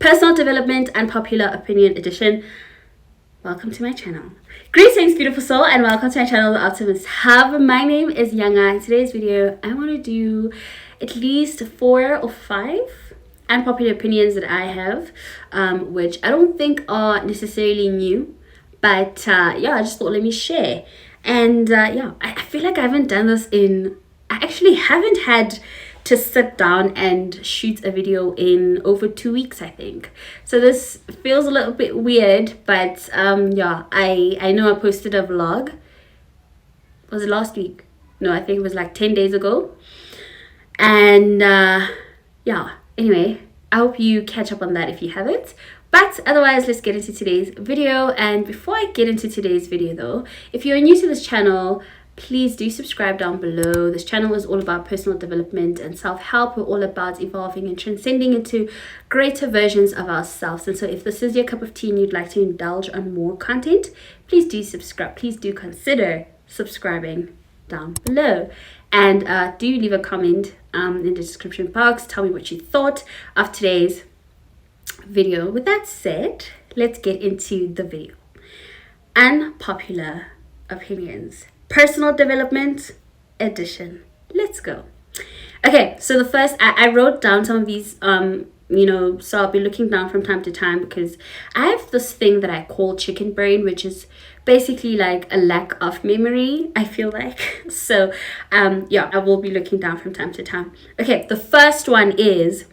Personal Development Unpopular Opinion Edition. Welcome to my channel. Greetings, beautiful soul, and welcome to my channel, The Optimist Hub. My name is Yanga. In today's video, I want to do at least 4 or 5 unpopular opinions that I have, which I don't think are necessarily new, but yeah, I just thought let me share. And yeah, I feel like I haven't done this I actually haven't had to sit down and shoot a video in over 2 weeks, I think. So this feels a little bit weird, but yeah, I know I posted a vlog. Was it last week? No, I think it was like 10 days ago. And yeah, anyway, I hope you catch up on that if you haven't. But otherwise, let's get into today's video. And before I get into today's video though, if you're new to this channel, please do subscribe down below. This channel is all about personal development and self-help. We're all about evolving and transcending into greater versions of ourselves. And so if this is your cup of tea and you'd like to indulge on more content, please do subscribe. Please do consider subscribing down below. And do leave a comment in the description box. Tell me what you thought of today's video. With that said, let's get into the video. Unpopular opinions. Personal Development Edition. Let's go. Okay, so the first, I wrote down some of these, you know, so I'll be looking down from time to time because I have this thing that I call chicken brain, which is basically like a lack of memory, I feel like. So, yeah, I will be looking down from time to time. Okay, the first one is,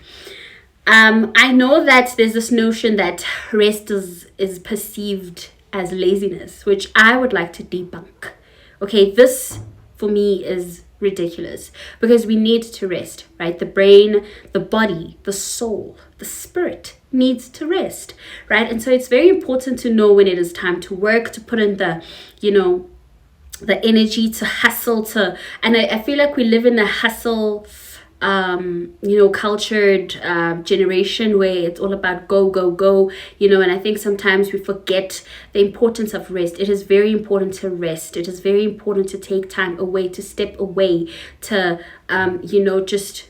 I know that there's this notion that rest is perceived as laziness, which I would like to debunk. Okay, this for me is ridiculous because we need to rest, right? The brain, the body, the soul, the spirit needs to rest, right? And so it's very important to know when it is time to work, to put in the, you know, the energy to hustle, and I feel like we live in a hustle you know, cultured generation where it's all about go, go, go, you know, and I think sometimes we forget the importance of rest. It is very important to rest. It is very important to take time away, to step away, to you know, just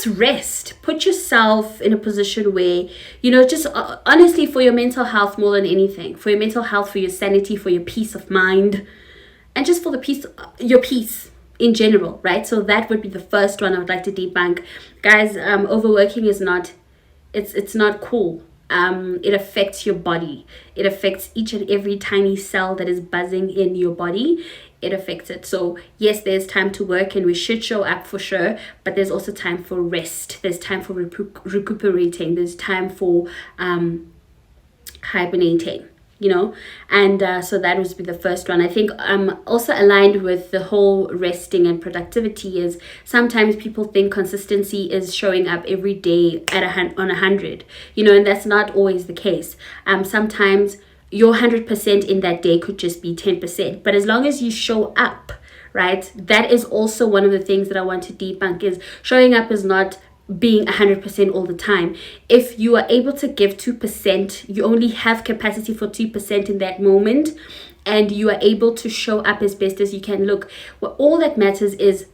rest. Put yourself in a position where, you know, just honestly, for your mental health more than anything, for your mental health, for your sanity, for your peace of mind, and just for the peace, your peace in general, right? So that would be the first one I would like to debunk. Guys, overworking is not, it's not cool. It affects your body. It affects each and every tiny cell that is buzzing in your body. It affects it. So yes, there's time to work and we should show up for sure, but there's also time for rest. There's time for recuperating. There's time for hibernating, you know. And so that would be the first one. I think also aligned with the whole resting and productivity is sometimes people think consistency is showing up every day at on 100, you know, and that's not always the case. Sometimes your 100% in that day could just be 10%, but as long as you show up, right, that is also one of the things that I want to debunk. Is showing up is not being 100% all the time. If you are able to give 2%, you only have capacity for 2% in that moment, and you are able to show up as best as you can. Look, what all that matters is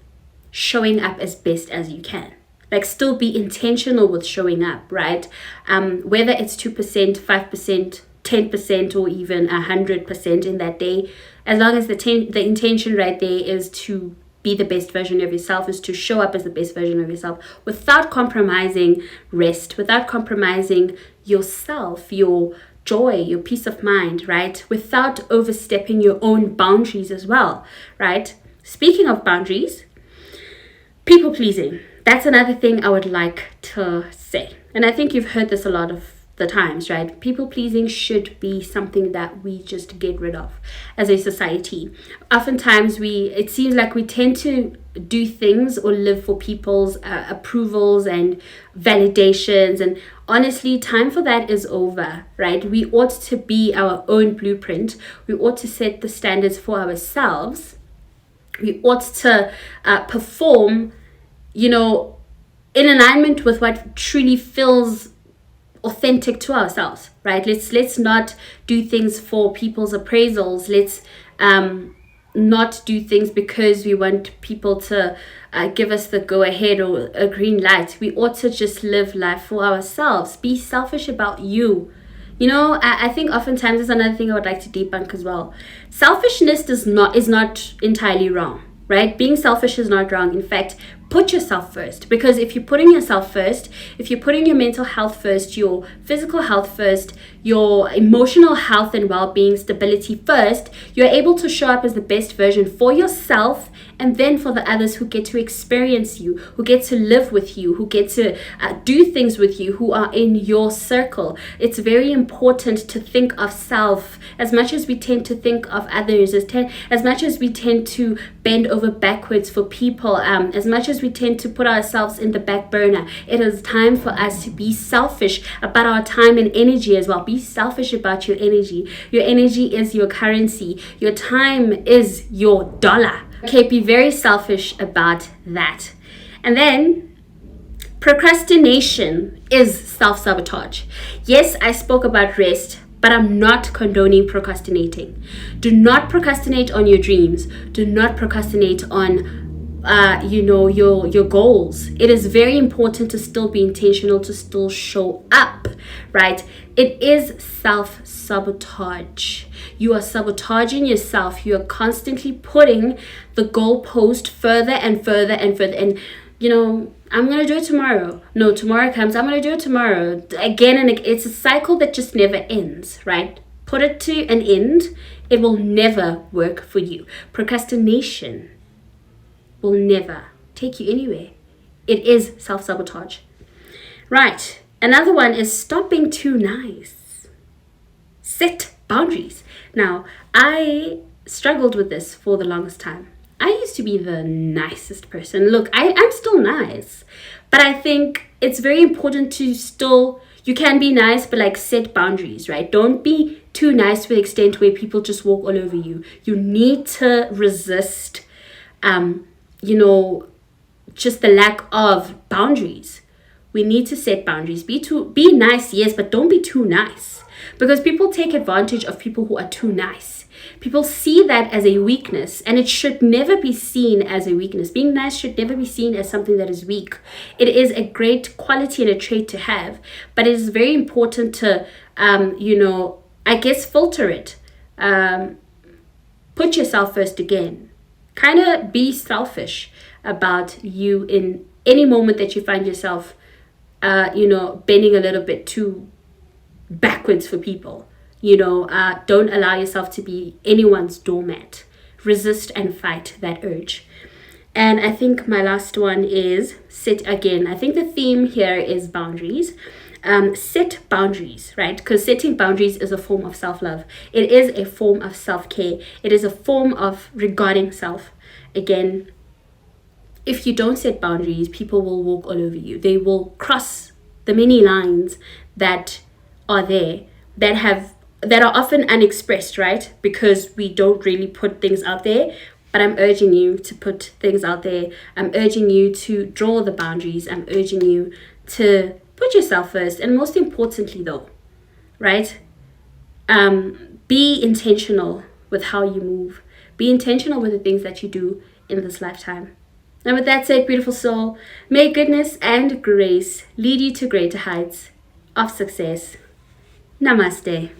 showing up as best as you can. Like, still be intentional with showing up, right? Whether it's 2%, 5%, 10%, or even 100% in that day, as long as the intention right there is to be the best version of yourself, is to show up as the best version of yourself without compromising rest, without compromising yourself, your joy, your peace of mind, right? Without overstepping your own boundaries as well, right? Speaking of boundaries, people pleasing. That's another thing I would like to say. And I think you've heard this a lot of the times, right? People pleasing should be something that we just get rid of as a society. Oftentimes it seems like we tend to do things or live for people's approvals and validations, and honestly, time for that is over, right? We ought to be our own blueprint. We ought to set the standards for ourselves. We ought to perform, you know, in alignment with what truly feels authentic to ourselves, right? Let's not do things for people's appraisals. Let's not do things because we want people to give us the go ahead or a green light. We ought to just live life for ourselves. Be selfish about you. You know, I think oftentimes there's another thing I would like to debunk as well. Selfishness is not entirely wrong, right? Being selfish is not wrong. In fact, put yourself first, because if you're putting yourself first, if you're putting your mental health first, your physical health first, your emotional health and well-being, stability first, you're able to show up as the best version for yourself, and then for the others who get to experience you, who get to live with you, who get to do things with you, who are in your circle. It's very important to think of self as much as we tend to think of others, as much as we tend to bend over backwards for people, as much as we tend to put ourselves in the back burner. It is time for us to be selfish about our time and energy as well. Be selfish about your energy. Your energy is your currency. Your time is your dollar. Okay, be very selfish about that. And then procrastination is self-sabotage. Yes, I spoke about rest, but I'm not condoning procrastinating. Do not procrastinate on your dreams. Do not procrastinate on your goals. It is very important to still be intentional, to still show up, right? It is self-sabotage. You are sabotaging yourself. You are constantly putting the goalpost further and further and further. And, I'm going to do it tomorrow. No, tomorrow comes. I'm going to do it tomorrow. Again and again. It's a cycle that just never ends, right? Put it to an end. It will never work for you. Procrastination will never take you anywhere. It is self-sabotage. Right. Another one is stop being too nice. Set boundaries. Now, I struggled with this for the longest time. I used to be the nicest person. Look, I'm still nice. But I think it's very important to still, you can be nice, but set boundaries, right? Don't be too nice to the extent where people just walk all over you. You need to resist just the lack of boundaries. We need to set boundaries. Be nice, yes, but don't be too nice. Because people take advantage of people who are too nice. People see that as a weakness, and it should never be seen as a weakness. Being nice should never be seen as something that is weak. It is a great quality and a trait to have, but it is very important to, filter it. Put yourself first again. Kind of be selfish about you in any moment that you find yourself, bending a little bit too backwards for people. Don't allow yourself to be anyone's doormat. Resist and fight that urge. And I think my last one is set again. I think the theme here is boundaries. Set boundaries, right? Because setting boundaries is a form of self-love. It is a form of self-care. It is a form of regarding self. Again, if you don't set boundaries, people will walk all over you. They will cross the many lines that are there, that are often unexpressed, right? Because we don't really put things out there. But I'm urging you to put things out there. I'm urging you to draw the boundaries. I'm urging you to put yourself first. And most importantly though, right? Be intentional with how you move. Be intentional with the things that you do in this lifetime. And with that said, beautiful soul, may goodness and grace lead you to greater heights of success. Namaste.